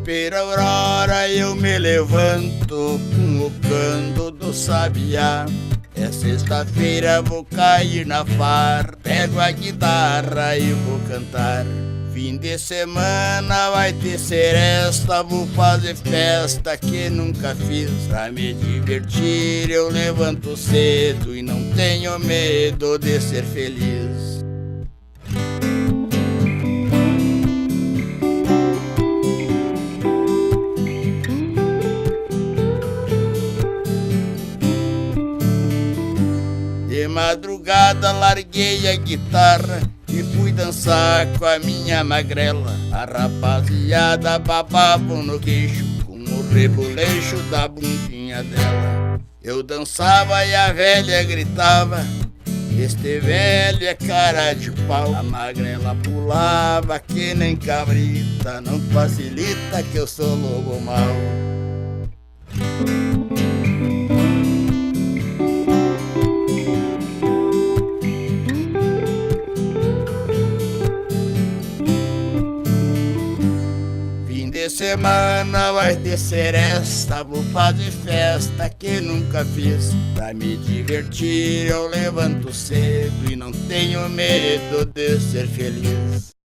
Sexta-feira, aurora, eu me levanto com o canto do sabiá. É sexta-feira, vou cair na farra, pego a guitarra e vou cantar. Fim de semana vai ter seresta, vou fazer festa que nunca fiz. Pra me divertir eu levanto cedo e não tenho medo de ser feliz. De madrugada larguei a guitarra e fui dançar com a minha magrela. A rapaziada babava no queixo com o reboleixo da bundinha dela. Eu dançava e a velha gritava: este velho é cara de pau. A magrela pulava que nem cabrita, não facilita que eu sou lobo mau. Semana vai ter seresta, vou fazer festa que nunca fiz. Pra me divertir eu levanto cedo e não tenho medo de ser feliz.